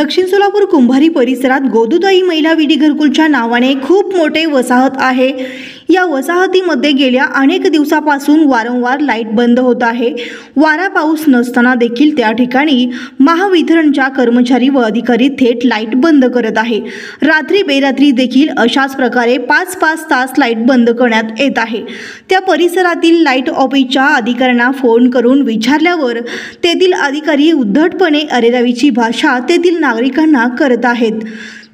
दक्षिण सोलापूर कुंभारी परिसरात गोदूताई महिला विडी घरकुलच्या नावाने खूप मोठे वसाहत आहे। या वसाहतीमध्ये गेल्या अनेक दिवसापासून वारंवार लाईट बंद होत आहे। वारा पाऊस नसताना देखील त्या ठिकाणी महावितरणच्या कर्मचारी व अधिकारी थेट लाईट बंद करत आहे। रात्री बेरात्री देखील अशाच प्रकारे 5-5 तास लाईट बंद करण्यात येत आहे। त्या परिसरातील लाईट ऑफिसच्या अधिकाऱ्यांना फोन करून विचारल्यावर तेथील अधिकारी उद्धटपणे अरेरावीची भाषा तेथील नागरिकांना करत आहेत।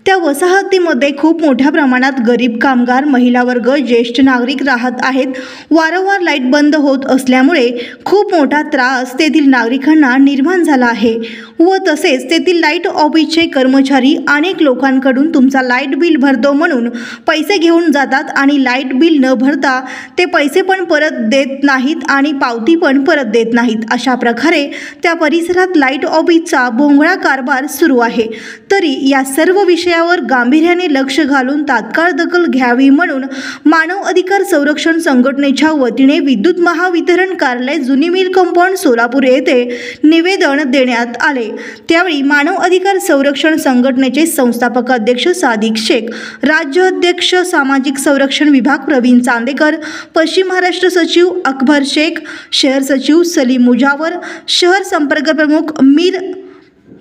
त्या वसाहतीमध्ये खूप मोठ्या प्रमाणात गरीब कामगार, महिला वर्ग, ज्येष्ठ नागरिक राहत आहेत। वारंवार लाईट बंद होत असल्यामुळे खूप मोठा त्रास तेथील नागरिकांना निर्माण झाला आहे व तसेच तेथील लाईट ऑफिसचे कर्मचारी अनेक लोकांकडून तुमचा लाईट बिल भरतो म्हणून पैसे घेऊन जातात आणि लाईट बिल न भरता ते पैसे पण परत देत नाहीत आणि पावती पण परत देत नाहीत। अशा प्रकारे त्या परिसरात लाईट ऑफिसचा भोंगळा कारभार सुरू आहे। तरी या सर्व विषयावर गांभीर्याने लक्ष घालून तात्काळ दखल घ्यावी म्हणून मानव अधिकार संरक्षण संघटनेच्या वतीने विद्युत महावितरण कार्यालय जुनी मिल कंपाऊंड सोलापूर येथे निवेदन देण्यात आले। त्यावेळी मानव अधिकार संरक्षण संघटनेचे संस्थापक अध्यक्ष सादिक शेख, राज्य अध्यक्ष सामाजिक संरक्षण विभाग प्रवीण चांदेकर, पश्चिम महाराष्ट्र सचिव अकबर शेख, शहर सचिव सलीम मुजावर, शहर संपर्क प्रमुख मीर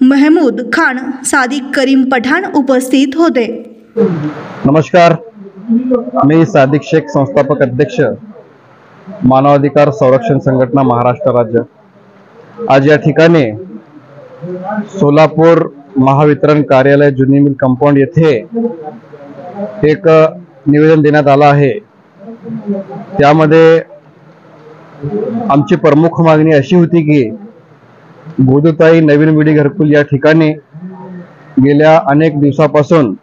महमूद खान, सादिक करीम पठाण उपस्थित होते। नमस्कार, मी सादिक शेख, संस्थापक अध्यक्ष मानवाधिकार संरक्षण संघटना महाराष्ट्र राज्य। आज या ठिकाणी सोलापूर महावितरण कार्यालय जुनी मिल कंपाऊंड येथे एक निवेदन देण्यात आलं आहे। त्यामध्ये आमची प्रमुख मागणी अशी होती की गोदूताई नवीन विडी घरकुल या ठिकाणी गेल्या अनेक दिवसापासून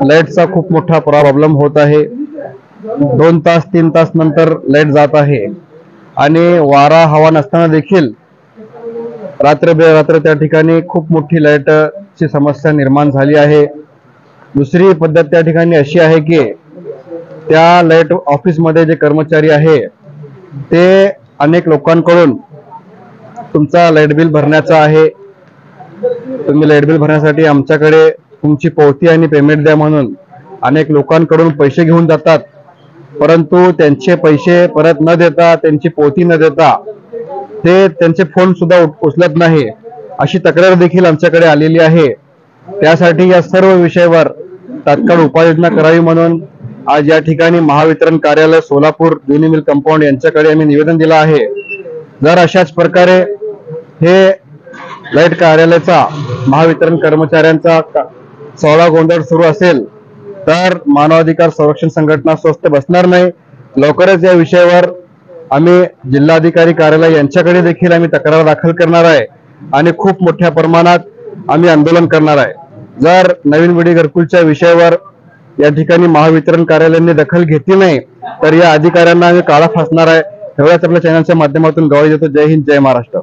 लाईटचा खूप मोठा प्रॉब्लेम होत आहे। 2 तास 3 तास नंतर लाईट जात आहे आणि वारा हवा नसताना देखील रात्र बेरात्र त्या ठिकाणी खूप मोठी लाईटची समस्या निर्माण झाली आहे। दुसरी पद्धत त्या ठिकाणी अशी आहे की त्या लाईट ऑफिसमध्ये जे कर्मचारी आहे ते अनेक लोकांकडून तुमचा लाईट बिल भरण्याचा आहे, तुम्ही लाईट बिल भरण्यासाठी आमच्याकडे तुमची पावती आणि पेमेंट द्या म्हणून अनेक लोकांकडून पैसे घेऊन जातात, परंतु त्यांचे पैसे परत न देता, त्यांची पावती न देता ते त्यांचे फोन सुद्धा उचलत नाही, अशी तक्रार देखील आमच्याकडे आलेली आहे। त्यासाठी या सर्व विषयावर तात्काळ उपाययोजना करावी म्हणून आज या ठिकाणी महावितरण कार्यालय सोलापूर जुनी मिल कंपाऊंड यांच्याकडे आम्ही निवेदन दिलं आहे। जर अशाच प्रकारे हे लाईट कार्यालयाचा महावितरण कर्मचाऱ्यांचा सोळा गोंधळ सुरू असेल तर मानवाधिकार संरक्षण संघटना स्वस्थ बसणार नाही। लवकरच या विषयावर आम्ही जिल्हाधिकारी कार्यालय यांच्याकडे देखील आम्ही तक्रार दाखल करणार आहे आणि खूप मोठ्या प्रमाणात आम्ही आंदोलन करणार आहे। जर नवीन विडी घरकुलच्या विषयावर या ठिकाणी महावितरण कार्यालयाने दखल घेतली नाही तर या अधिकाऱ्यांना आम्ही काळा फासणार आहे। एवढ्याच आपल्या चॅनलच्या माध्यमातून ग्वाही देतो। जय हिंद, जय महाराष्ट्र।